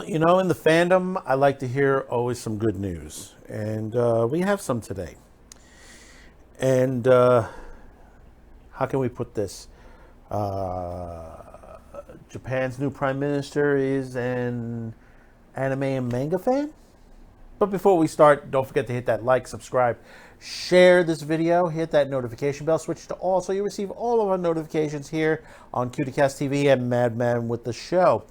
you know, in the fandom, I like to hear always some good news. And we have some today. And how can we put this? Japan's new prime minister is an anime and manga fan. But before we start, don't forget to hit that like, subscribe, share this video, hit that notification bell, switch to all so you receive all of our notifications here on CutieCast TV and Madman with the Show.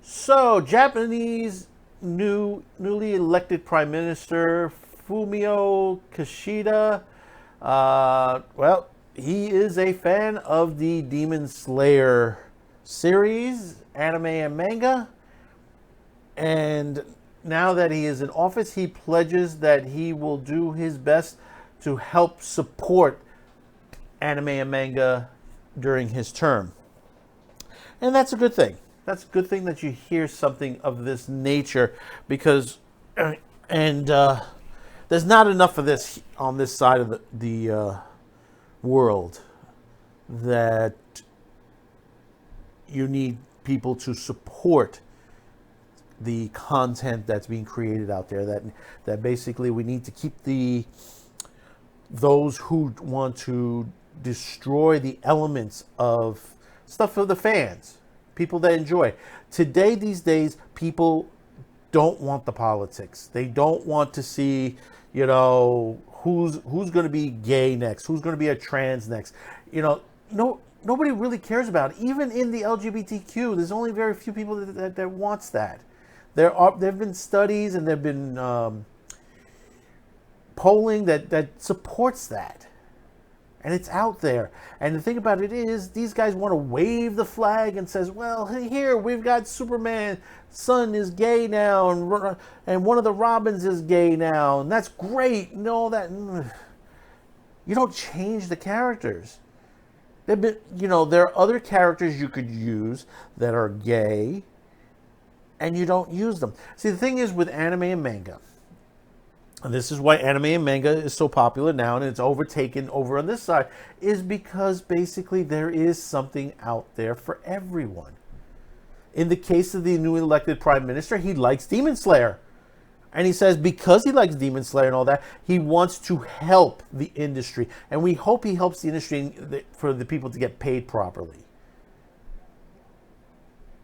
So, Japanese newly elected Prime Minister Fumio Kishida, well, he is a fan of the Demon Slayer series, anime and manga, and now that he is in office, he pledges that he will do his best to help support anime and manga during his term. And that's a good thing. That's a good thing that you hear something of this nature because, there's not enough of this on this side of the world that you need people to support the content that's being created out there. That basically we need to keep those who want to destroy the elements of stuff for the fans, people that enjoy. Today, these days, people don't want the politics. They don't want to see, you know, who's going to be gay next, who's going to be a trans next. You know, nobody really cares about it. Even in the LGBTQ, there's only very few people that wants that. There have been studies and there have been polling that supports that. And it's out there. And the thing about it is, these guys want to wave the flag and says, well, here, we've got Superman's son is gay now, and one of the Robins is gay now, and that's great, and all that. You don't change the characters. There are other characters you could use that are gay, and you don't use them. See, the thing is with anime and manga, and this is why anime and manga is so popular now and it's overtaken over on this side, is because basically there is something out there for everyone. In the case of the newly elected prime minister, he likes Demon Slayer. And he says because he likes Demon Slayer and all that, he wants to help the industry. And we hope he helps the industry for the people to get paid properly.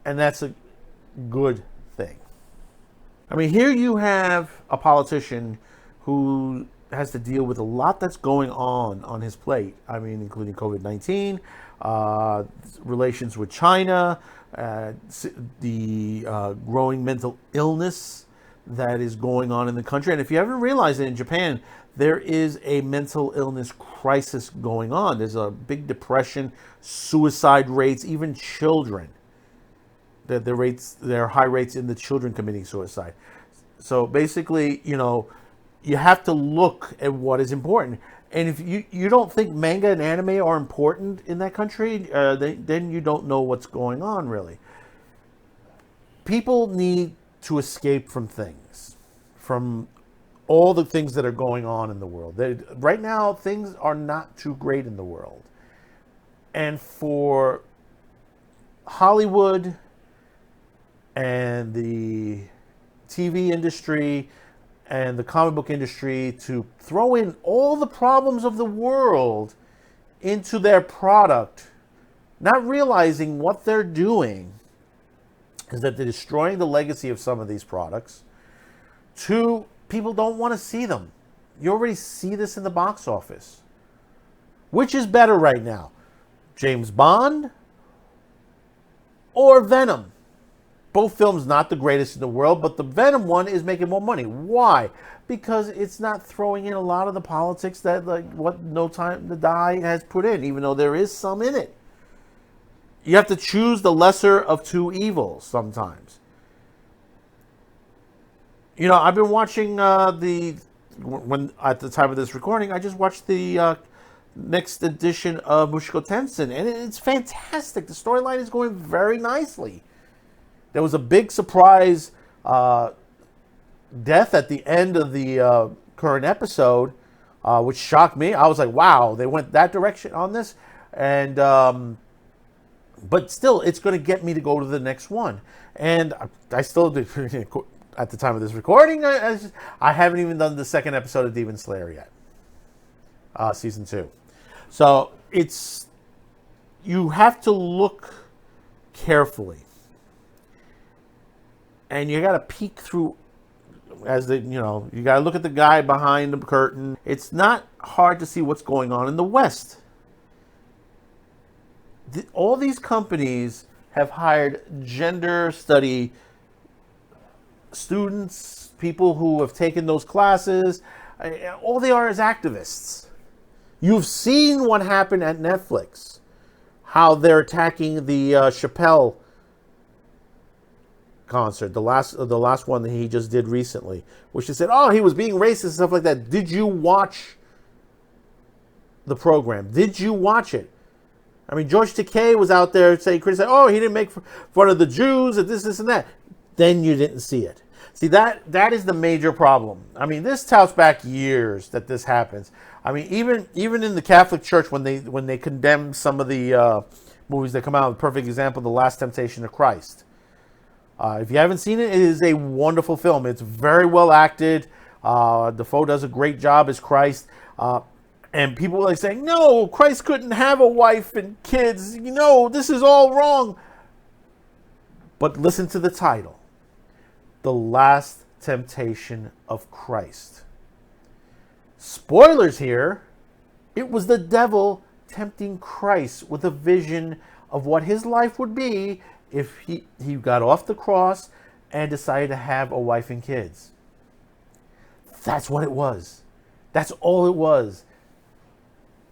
And that's a good thing. I mean, here you have a politician who has to deal with a lot that's going on his plate. I mean, including COVID-19, relations with China, the growing mental illness that is going on in the country. And if you haven't realized it, in Japan, there is a mental illness crisis going on. There's a big depression, suicide rates, even children. There are high rates in the children committing suicide. So basically, you know, you have to look at what is important. And if you don't think manga and anime are important in that country, then you don't know what's going on, really. People need to escape from things, from all the things that are going on in the world. Right now, things are not too great in the world. And for Hollywood and the TV industry and the comic book industry to throw in all the problems of the world into their product, not realizing what they're doing is that they're destroying the legacy of some of these products. Two, people don't want to see them. You already see this in the box office. Which is better right now? James Bond or Venom? Both films not the greatest in the world, but the Venom one is making more money. Why? Because it's not throwing in a lot of the politics that what No Time to Die has put in, even though there is some in it. You have to choose the lesser of two evils sometimes. You know, I've been watching when at the time of this recording, I just watched the next edition of Mushoku Tensei, and it's fantastic. The storyline is going very nicely. There was a big surprise death at the end of the current episode, which shocked me. I was like, wow, they went that direction on this. And But still, it's going to get me to go to the next one. And I still, at the time of this recording, I haven't even done the second episode of Demon Slayer yet. Season 2. So you have to look carefully. And you got to peek through, you got to look at the guy behind the curtain. It's not hard to see what's going on in the West. All these companies have hired gender study students, people who have taken those classes. All they are is activists. You've seen what happened at Netflix, how they're attacking the Chappelle concert, the last one that he just did recently, which they said, oh, he was being racist and stuff like that. Did you watch the program? Did you watch it? I mean, George Takei was out there criticizing, oh, he didn't make fun of the Jews and this and that. Then you didn't see it. See, that is the major problem. I mean, this touts back years that this happens. I mean, even in the Catholic Church, when they condemn some of the movies that come out, a perfect example, The Last Temptation of Christ. If you haven't seen it, it is a wonderful film. It's very well acted. Defoe does a great job as Christ. And people are saying, no, Christ couldn't have a wife and kids. This is all wrong. But listen to the title. The Last Temptation of Christ. Spoilers here. It was the devil tempting Christ with a vision of what his life would be if he got off the cross and decided to have a wife and kids. That's what it was. That's all it was.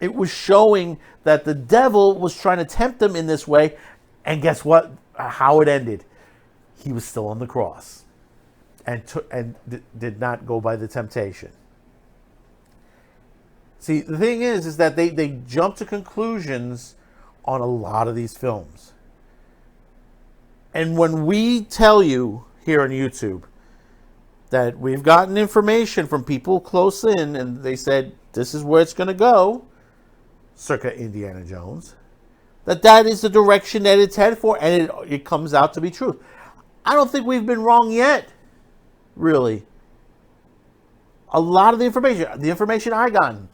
It was showing that the devil was trying to tempt him in this way. And guess what? How it ended. He was still on the cross. And did not go by the temptation. See, the thing is that they jump to conclusions on a lot of these films. And when we tell you here on YouTube that we've gotten information from people close in and they said this is where it's going to go, circa Indiana Jones, that is the direction that it's headed for, and it comes out to be true. I don't think we've been wrong yet, really. A lot of the information I gotten,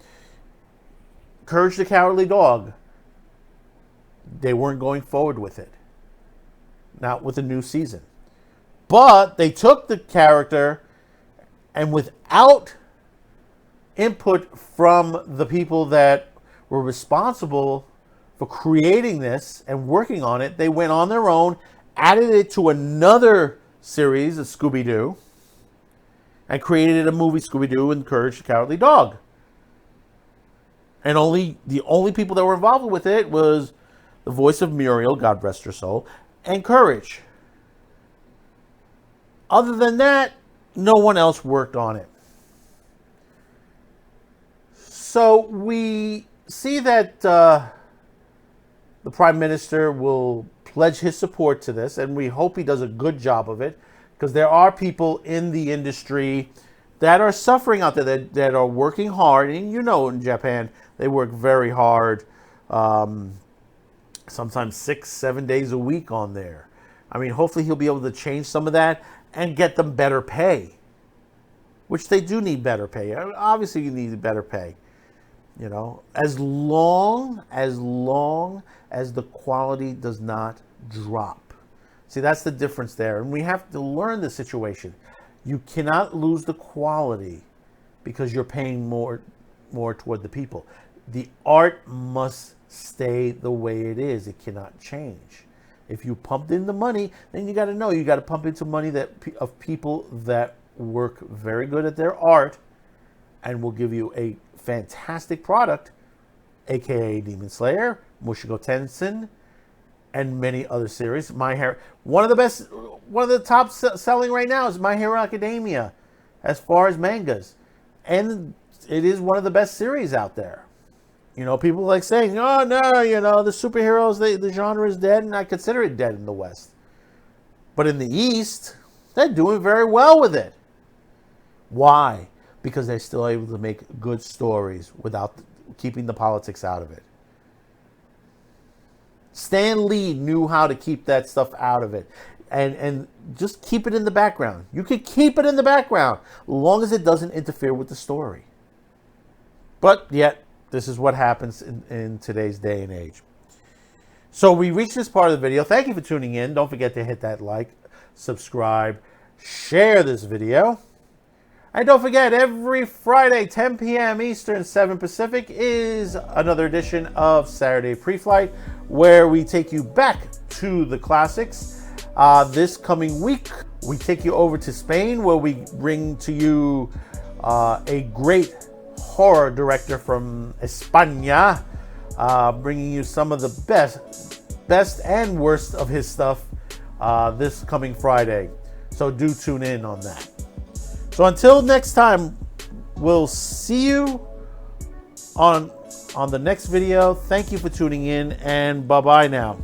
Courage the Cowardly Dog, they weren't going forward with it. Not with a new season. But they took the character and without input from the people that were responsible for creating this and working on it, they went on their own, added it to another series of Scooby-Doo, and created a movie, Scooby-Doo and Courage the Cowardly Dog. And the only people that were involved with it was the voice of Muriel, God rest her soul, and Courage. Other than that, no one else worked on it. So we see that the Prime Minister will pledge his support to this, and we hope he does a good job of it, because there are people in the industry that are suffering out there, that are working hard. And in Japan, they work very hard, sometimes 6-7 days a week on there. I mean, hopefully he'll be able to change some of that and get them better pay, which they do need better pay. Obviously, you need better pay. As long as the quality does not drop. See, that's the difference there. And we have to learn the situation. You cannot lose the quality because you're paying more toward the people. The art must stay the way it is. It cannot change. If you pumped in the money, then you got to know you got to pump into money of people that work very good at their art and will give you a fantastic product, aka Demon Slayer, Mushoku Tensei, and many other series. One of the top selling right now is My Hero Academia, as far as mangas, and it is one of the best series out there. People like saying, oh no, the superheroes, the genre is dead, and I consider it dead in the West. But in the East, they're doing very well with it. Why? Because they're still able to make good stories without keeping the politics out of it. Stan Lee knew how to keep that stuff out of it. And just keep it in the background. You can keep it in the background as long as it doesn't interfere with the story. But yet, this is what happens in today's day and age. So we reached this part of the video. Thank you for tuning in. Don't forget to hit that like, subscribe, share this video. And don't forget, every Friday, 10 p.m. Eastern, 7 Pacific, is another edition of Saturday Pre-Flight, where we take you back to the classics. This coming week, we take you over to Spain, where we bring to you a great horror director from España, bringing you some of the best and worst of his stuff this coming Friday. So do tune in on that. So until next time, we'll see you on the next video. Thank you for tuning in, and bye-bye now.